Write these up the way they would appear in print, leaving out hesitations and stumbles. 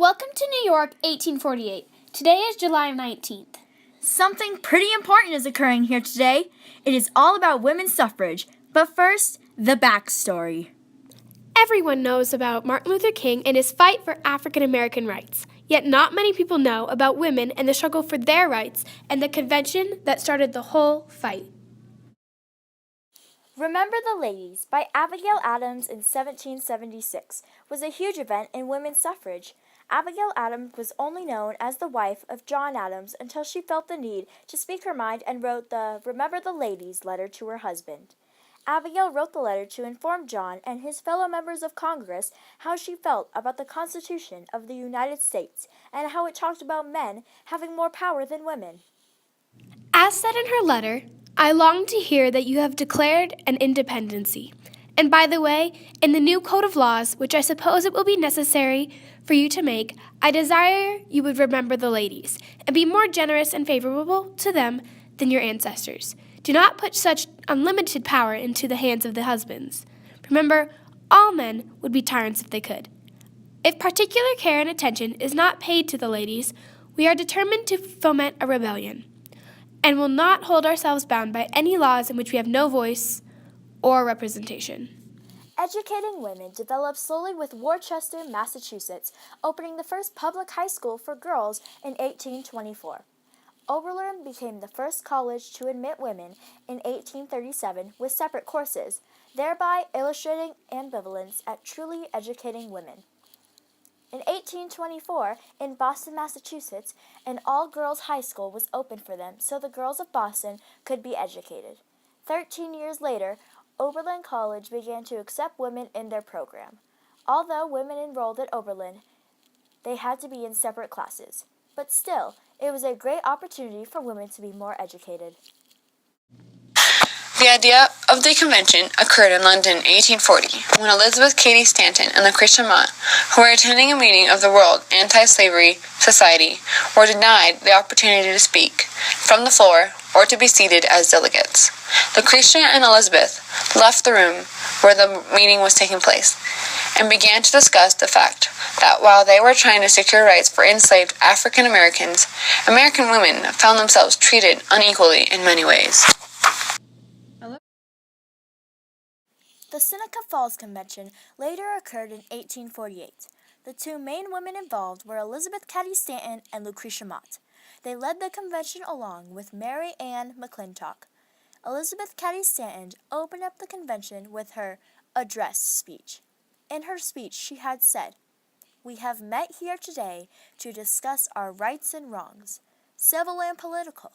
Welcome to New York, 1848. Today is July 19th. Something pretty important is occurring here today. It is all about women's suffrage. But first, the backstory. Everyone knows about Martin Luther King and his fight for African American rights. Yet not many people know about women and the struggle for their rights and the convention that started the whole fight. Remember the Ladies by Abigail Adams in 1776 was a huge event in women's suffrage. Abigail Adams was only known as the wife of John Adams until she felt the need to speak her mind and wrote the Remember the Ladies letter to her husband. Abigail wrote the letter to inform John and his fellow members of Congress how she felt about the Constitution of the United States and how it talked about men having more power than women. As said in her letter, I long to hear that you have declared an independency. And by the way, in the new code of laws, which I suppose it will be necessary for you to make, I desire you would remember the ladies, and be more generous and favorable to them than your ancestors. Do not put such unlimited power into the hands of the husbands. Remember, all men would be tyrants if they could. If particular care and attention is not paid to the ladies, we are determined to foment a rebellion, and will not hold ourselves bound by any laws in which we have no voice or representation. Educating women developed slowly with Worcester, Massachusetts, opening the first public high school for girls in 1824. Oberlin became the first college to admit women in 1837 with separate courses, thereby illustrating ambivalence at truly educating women. In 1824, in Boston, Massachusetts, an all-girls high school was opened for them so the girls of Boston could be educated. 13 years later, Oberlin College began to accept women in their program. Although women enrolled at Oberlin, they had to be in separate classes. But still, it was a great opportunity for women to be more educated. The idea of the convention occurred in London in 1840, when Elizabeth Cady Stanton and Lucretia Mott, who were attending a meeting of the World Anti-Slavery Society, were denied the opportunity to speak from the floor or to be seated as delegates. Lucretia and Elizabeth left the room where the meeting was taking place and began to discuss the fact that while they were trying to secure rights for enslaved African Americans, American women found themselves treated unequally in many ways. The Seneca Falls Convention later occurred in 1848. The two main women involved were Elizabeth Cady Stanton and Lucretia Mott. They led the convention along with Mary Ann McClintock. Elizabeth Cady Stanton opened up the convention with her address speech. In her speech, she had said, "We have met here today to discuss our rights and wrongs, civil and political,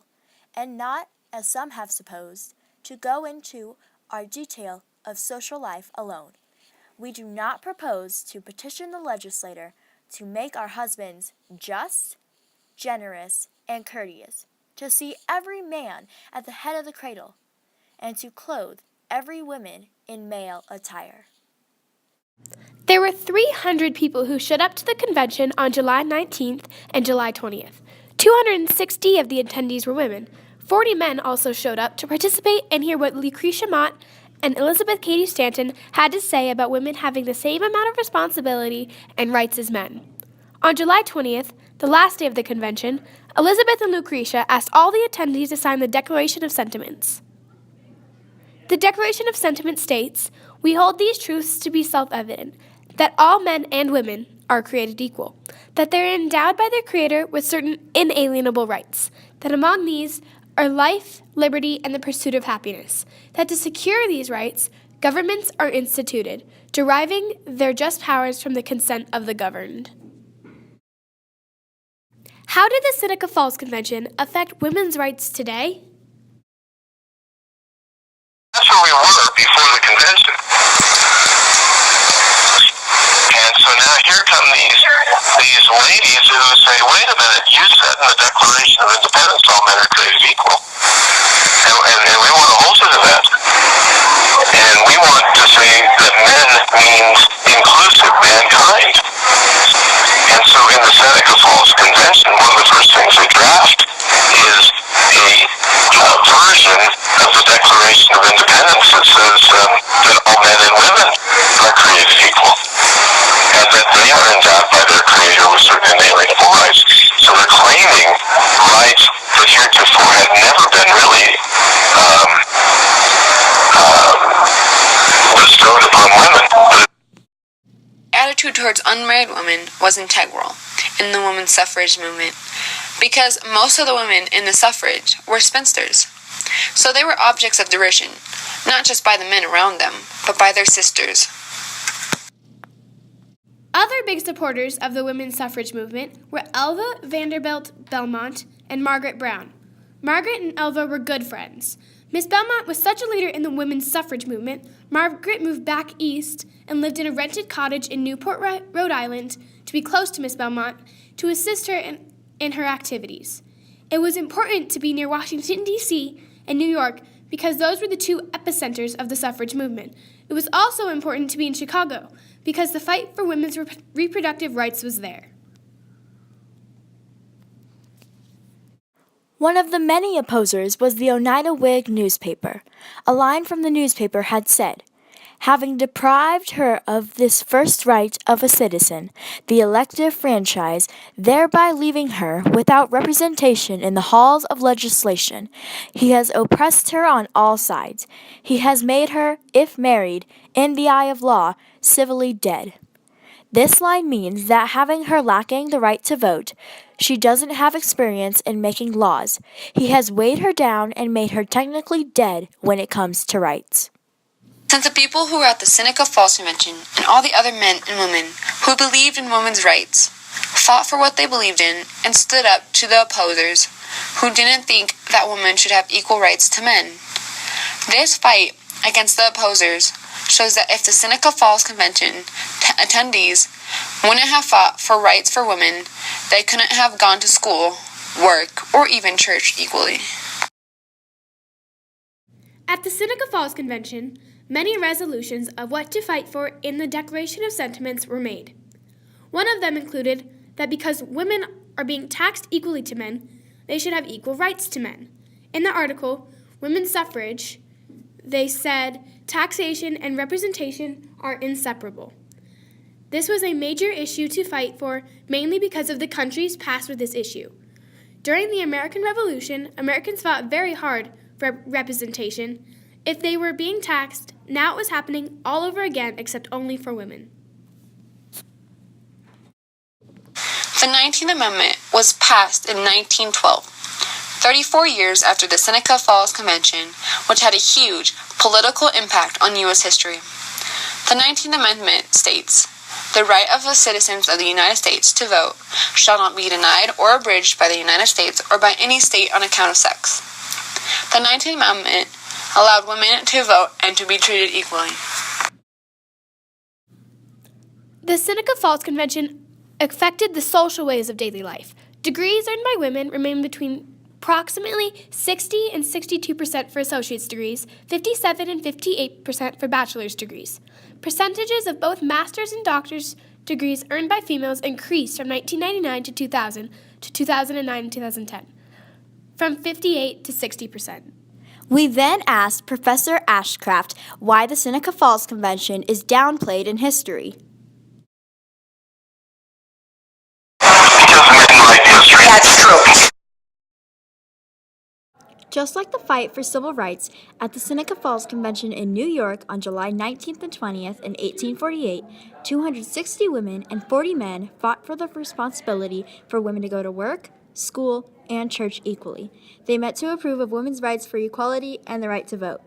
and not, as some have supposed, to go into our detail of social life alone. We do not propose to petition the legislator to make our husbands just, generous, and courteous, to see every man at the head of the cradle, and to clothe every woman in male attire." There were 300 people who showed up to the convention on July 19th and July 20th. 260 of the attendees were women. 40 men also showed up to participate and hear what Lucretia Mott and Elizabeth Cady Stanton had to say about women having the same amount of responsibility and rights as men. On July 20th, the last day of the convention, Elizabeth and Lucretia asked all the attendees to sign the Declaration of Sentiments. The Declaration of Sentiments states, "We hold these truths to be self-evident, that all men and women are created equal, that they are endowed by their Creator with certain inalienable rights, that among these are life, liberty, and the pursuit of happiness, that to secure these rights, governments are instituted, deriving their just powers from the consent of the governed." How did the Seneca Falls Convention affect women's rights today? That's where we were before the convention. And so now here come these ladies who say, wait a minute, you said in the Declaration of Independence all men are created equal. And we want to hold to that. And we want to say that men means inclusive mankind. And so in the Seneca Falls Convention, one of the first things they draft is a version of the Declaration of Independence that says that all men and women are created equal, and that they are endowed unmarried woman was integral in the women's suffrage movement, because most of the women in the suffrage were spinsters. So they were objects of derision, not just by the men around them, but by their sisters. Other big supporters of the women's suffrage movement were Elva Vanderbilt Belmont and Margaret Brown. Margaret and Elva were good friends. Miss Belmont was such a leader in the women's suffrage movement, Margaret moved back east and lived in a rented cottage in Newport, Rhode Island, to be close to Miss Belmont, to assist her in her activities. It was important to be near Washington, D.C. and New York because those were the two epicenters of the suffrage movement. It was also important to be in Chicago because the fight for women's reproductive rights was there. One of the many opposers was the Oneida Whig newspaper. A line from the newspaper had said, "Having deprived her of this first right of a citizen, the elective franchise, thereby leaving her without representation in the halls of legislation, he has oppressed her on all sides. He has made her, if married, in the eye of law, civilly dead." This line means that having her lacking the right to vote, she doesn't have experience in making laws. He has weighed her down and made her technically dead when it comes to rights. Since the people who were at the Seneca Falls Convention and all the other men and women who believed in women's rights fought for what they believed in and stood up to the opposers who didn't think that women should have equal rights to men. This fight against the opposers shows that if the Seneca Falls Convention attendees wouldn't have fought for rights for women, they couldn't have gone to school, work, or even church equally. At the Seneca Falls Convention, many resolutions of what to fight for in the Declaration of Sentiments were made. One of them included that because women are being taxed equally to men, they should have equal rights to men. In the article, Women's Suffrage, they said taxation and representation are inseparable. This was a major issue to fight for, mainly because of the country's past with this issue. During the American Revolution, Americans fought very hard for representation. If they were being taxed, now it was happening all over again except only for women. The 19th Amendment was passed in 1912, 34 years after the Seneca Falls Convention, which had a huge political impact on U.S. history. The 19th Amendment states, "The right of the citizens of the United States to vote shall not be denied or abridged by the United States or by any state on account of sex." The 19th Amendment allowed women to vote and to be treated equally. The Seneca Falls Convention affected the social ways of daily life. Degrees earned by women remained between approximately 60 and 62% for associate's degrees, 57 and 58% for bachelor's degrees. Percentages of both master's and doctor's degrees earned by females increased from 1999 to 2000 to 2009 and 2010, from 58 to 60%. We then asked Professor Ashcraft why the Seneca Falls Convention is downplayed in history. Because men like history. That's true. Just like the fight for civil rights at the Seneca Falls Convention in New York on July 19th and 20th in 1848, 260 women and 40 men fought for the responsibility for women to go to work, school, and church equally. They met to approve of women's rights for equality and the right to vote.